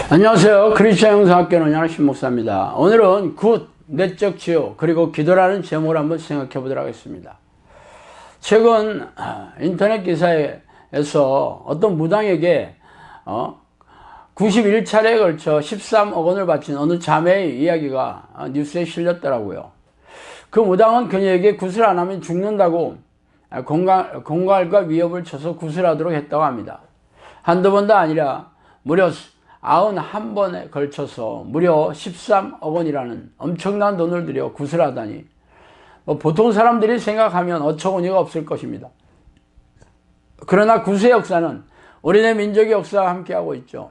안녕하세요. 크리스천 영상학교 논양의 신목사입니다. 오늘은 굿, 내적 치유, 그리고 기도라는 제목을 한번 생각해 보도록 하겠습니다. 최근 인터넷 기사에서 어떤 무당에게 91차례에 걸쳐 13억 원을 바친 어느 자매의 이야기가 뉴스에 실렸더라고요. 그 무당은 그녀에게 굿을 안 하면 죽는다고 공갈과 위협을 쳐서 굿을 하도록 했다고 합니다. 한두 번도 아니라 무려 91번에 걸쳐서 무려 13억 원이라는 엄청난 돈을 들여 굿을 하다니 보통 사람들이 생각하면 어처구니가 없을 것입니다. 그러나 굿의 역사는 우리네 민족의 역사와 함께하고 있죠.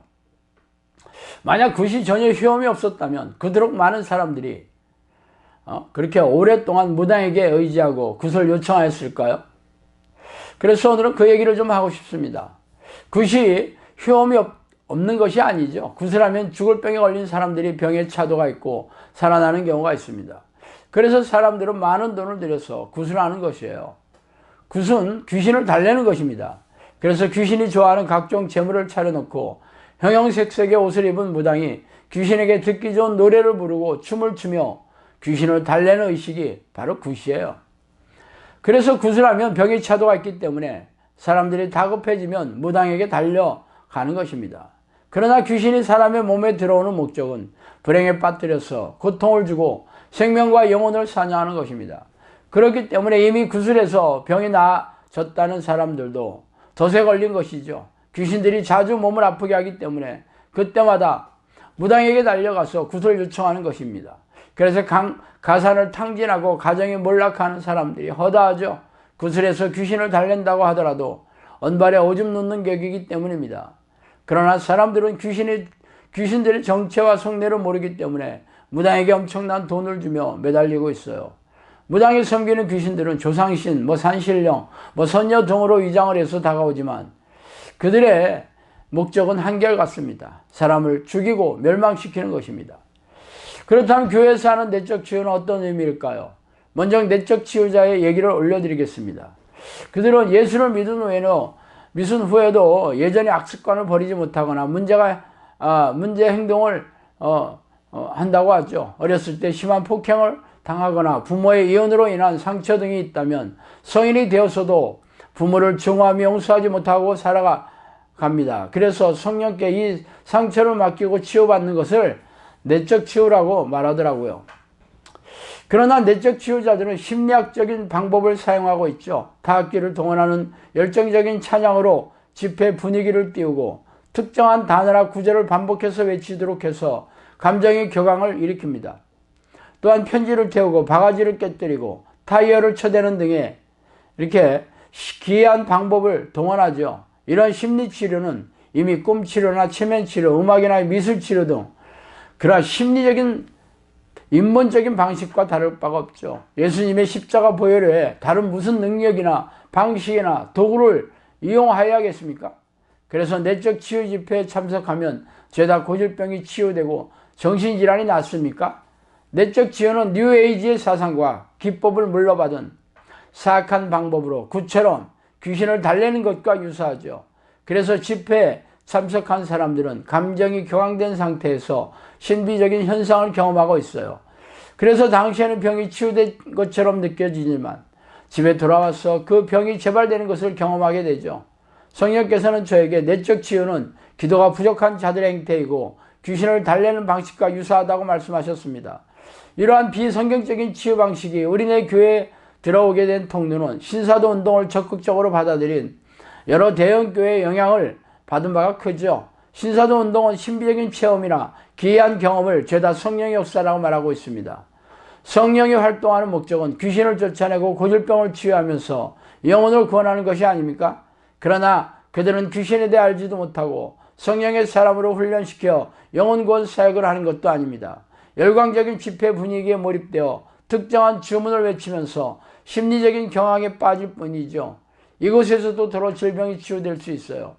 만약 굿이 전혀 효험이 없었다면 그토록 많은 사람들이 그렇게 오랫동안 무당에게 의지하고 굿을 요청하였을까요? 그래서 오늘은 그 얘기를 좀 하고 싶습니다. 굿이 효험이 없는 것이 아니죠. 굿을 하면 죽을 병에 걸린 사람들이 병에 차도가 있고 살아나는 경우가 있습니다. 그래서 사람들은 많은 돈을 들여서 굿을 하는 것이에요. 굿은 귀신을 달래는 것입니다. 그래서 귀신이 좋아하는 각종 재물을 차려놓고 형형색색의 옷을 입은 무당이 귀신에게 듣기 좋은 노래를 부르고 춤을 추며 귀신을 달래는 의식이 바로 굿이에요. 그래서 굿을 하면 병이 차도가 있기 때문에 사람들이 다급해지면 무당에게 달려가는 것입니다. 그러나 귀신이 사람의 몸에 들어오는 목적은 불행에 빠뜨려서 고통을 주고 생명과 영혼을 사냥하는 것입니다. 그렇기 때문에 이미 굿을 해서 병이 나아졌다는 사람들도 덫에 걸린 것이죠. 귀신들이 자주 몸을 아프게 하기 때문에 그때마다 무당에게 달려가서 굿을 요청하는 것입니다. 그래서 가산을 탕진하고 가정이 몰락하는 사람들이 허다하죠. 굿을 해서 귀신을 달랜다고 하더라도 언발에 오줌 놓는 격이기 때문입니다. 그러나 사람들은 귀신들의 정체와 속내를 모르기 때문에 무당에게 엄청난 돈을 주며 매달리고 있어요. 무당이 섬기는 귀신들은 조상신, 산신령, 선녀 등으로 위장을 해서 다가오지만 그들의 목적은 한결같습니다. 사람을 죽이고 멸망시키는 것입니다. 그렇다면 교회에서 하는 내적 치유는 어떤 의미일까요? 먼저 내적 치유자의 얘기를 올려드리겠습니다. 그들은 예수를 믿은 후에도 예전의 악습관을 버리지 못하거나 문제 행동을 한다고 하죠. 어렸을 때 심한 폭행을 당하거나 부모의 이혼으로 인한 상처 등이 있다면 성인이 되어서도 부모를 증오하며 용서하지 못하고 살아갑니다. 그래서 성령께 이 상처를 맡기고 치유받는 것을 내적 치유라고 말하더라고요. 그러나 내적 치유자들은 심리학적인 방법을 사용하고 있죠. 타악기를 동원하는 열정적인 찬양으로 집회 분위기를 띄우고 특정한 단어나 구절을 반복해서 외치도록 해서 감정의 격앙을 일으킵니다. 또한 편지를 태우고 바가지를 깨뜨리고 타이어를 쳐대는 등의 이렇게 기이한 방법을 동원하죠. 이런 심리치료는 이미 꿈치료나 체면치료, 음악이나 미술치료 등 그러한 심리적인 인본적인 방식과 다를 바가 없죠. 예수님의 십자가 보혈에 다른 무슨 능력이나 방식이나 도구를 이용하여야겠습니까? 그래서 내적 치유 집회에 참석하면 죄다 고질병이 치유되고 정신질환이 낫습니까? 내적 치유는 뉴에이지의 사상과 기법을 물려받은 사악한 방법으로 굿처럼 귀신을 달래는 것과 유사하죠. 그래서 집회에 참석한 사람들은 감정이 격앙된 상태에서 신비적인 현상을 경험하고 있어요. 그래서 당시에는 병이 치유된 것처럼 느껴지지만 집에 돌아와서 그 병이 재발되는 것을 경험하게 되죠. 성령께서는 저에게 내적 치유는 기도가 부족한 자들의 행태이고 귀신을 달래는 방식과 유사하다고 말씀하셨습니다. 이러한 비성경적인 치유 방식이 우리네 교회에 들어오게 된 통로는 신사도 운동을 적극적으로 받아들인 여러 대형교회의 영향을 받은 바가 크죠. 신사도 운동은 신비적인 체험이나 기이한 경험을 죄다 성령의 역사라고 말하고 있습니다. 성령이 활동하는 목적은 귀신을 쫓아내고 고질병을 치유하면서 영혼을 구원하는 것이 아닙니까? 그러나 그들은 귀신에 대해 알지도 못하고 성령의 사람으로 훈련시켜 영혼 구원 사역을 하는 것도 아닙니다. 열광적인 집회 분위기에 몰입되어 특정한 주문을 외치면서 심리적인 경악에 빠질 뿐이죠. 이곳에서도 더러 질병이 치유될 수 있어요.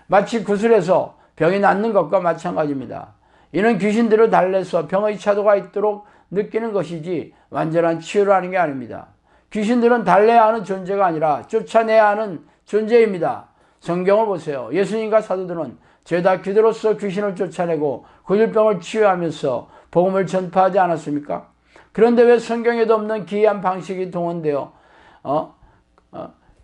마치 구슬에서 병이 낫는 것과 마찬가지입니다. 이는 귀신들을 달래서 병의 차도가 있도록 느끼는 것이지 완전한 치유를 하는 게 아닙니다. 귀신들은 달래야 하는 존재가 아니라 쫓아내야 하는 존재입니다. 성경을 보세요. 예수님과 사도들은 죄다 기도로서 귀신을 쫓아내고 고질병을 치유하면서 복음을 전파하지 않았습니까? 그런데 왜 성경에도 없는 기이한 방식이 동원되어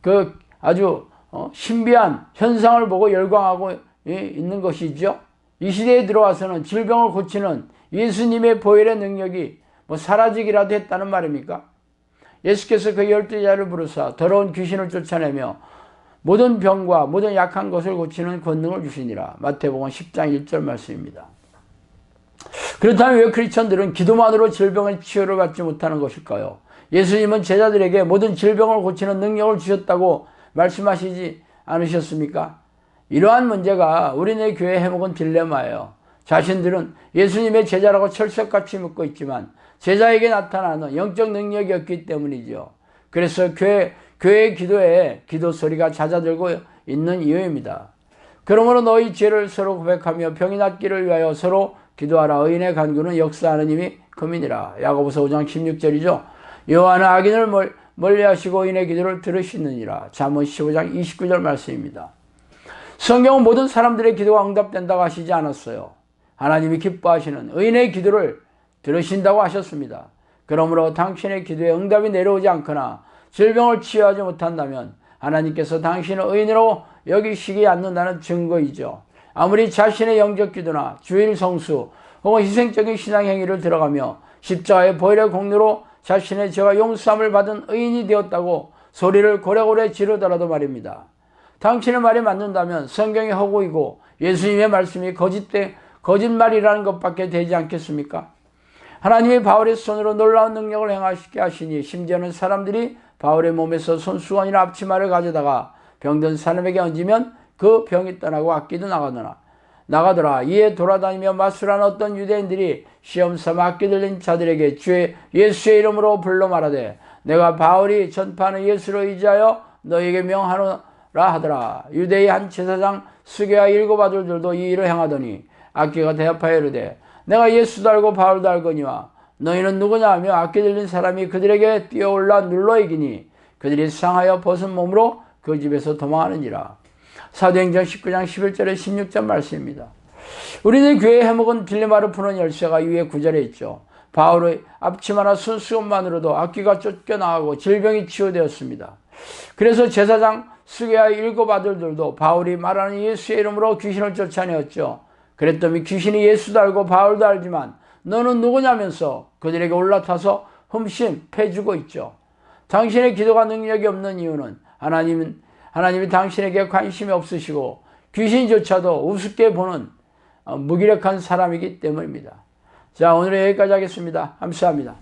그 아주 신비한 현상을 보고 열광하고 있는 것이죠? 이 시대에 들어와서는 질병을 고치는 예수님의 보혈의 능력이 사라지기라도 했다는 말입니까? 예수께서 그 12제자를 부르사 더러운 귀신을 쫓아내며 모든 병과 모든 약한 것을 고치는 권능을 주시니라. 마태복음 10장 1절 말씀입니다. 그렇다면 왜 크리스천들은 기도만으로 질병의 치유를 받지 못하는 것일까요? 예수님은 제자들에게 모든 질병을 고치는 능력을 주셨다고 말씀하시지 않으셨습니까? 이러한 문제가 우리네 교회에 해먹은 딜레마예요. 자신들은 예수님의 제자라고 철석같이 묻고 있지만 제자에게 나타나는 영적 능력이 없기 때문이죠. 그래서 교회 기도에 기도 소리가 잦아들고 있는 이유입니다. 그러므로 너희 죄를 서로 고백하며 병이 낫기를 위하여 서로 기도하라. 의인의 간구는 역사하는 힘이 금이니라. 야고보서 5장 16절이죠. 여호와는 악인을 멀리하시고 의인의 기도를 들으시느니라. 잠언 15장 29절 말씀입니다. 성경은 모든 사람들의 기도가 응답된다고 하시지 않았어요. 하나님이 기뻐하시는 의인의 기도를 들으신다고 하셨습니다. 그러므로 당신의 기도에 응답이 내려오지 않거나 질병을 치유하지 못한다면 하나님께서 당신을 의인으로 여기시지 않는다는 증거이죠. 아무리 자신의 영적 기도나 주일 성수 혹은 희생적인 신앙 행위를 들어가며 십자가의 보혈의 공로로 자신의 죄와 용서함을 받은 의인이 되었다고 소리를 고래고래 지르더라도 말입니다. 당신의 말이 맞는다면 성경이 허구이고 예수님의 말씀이 거짓말이라는 것밖에 되지 않겠습니까? 하나님이 바울의 손으로 놀라운 능력을 행하시게 하시니 심지어는 사람들이 바울의 몸에서 손수건이나 앞치마를 가져다가 병든 사람에게 얹으면 그 병이 떠나고 악기도 나가더라. 이에 돌아다니며 마술하는 어떤 유대인들이 시험삼아 악기 들린 자들에게 주의 예수의 이름으로 불러 말하되 내가 바울이 전파하는 예수로 의지하여 너에게 명하노라 하더라. 유대의 한 제사장 스게와 7 아들들도 이 일을 행하더니 악기가 대답하여 이르되 내가 예수도 알고 바울도 알거니와 너희는 누구냐 하며 악기 들린 사람이 그들에게 뛰어올라 눌러 이기니 그들이 상하여 벗은 몸으로 그 집에서 도망하느니라. 사도행전 19장 11절에 16절 말씀입니다. 우리는 교회에 해먹은 딜레마를 푸는 열쇠가 위에 9절에 있죠. 바울의 앞치마나 손수건만으로도 악기가 쫓겨나가고 질병이 치유되었습니다. 그래서 제사장 스게와 7 아들들도 바울이 말하는 예수의 이름으로 귀신을 쫓아내었죠. 그랬더니 귀신이 예수도 알고 바울도 알지만 너는 누구냐면서 그들에게 올라타서 흠씬 패주고 있죠. 당신의 기도가 능력이 없는 이유는 하나님이 당신에게 관심이 없으시고 귀신조차도 우습게 보는 무기력한 사람이기 때문입니다. 자, 오늘은 여기까지 하겠습니다. 감사합니다.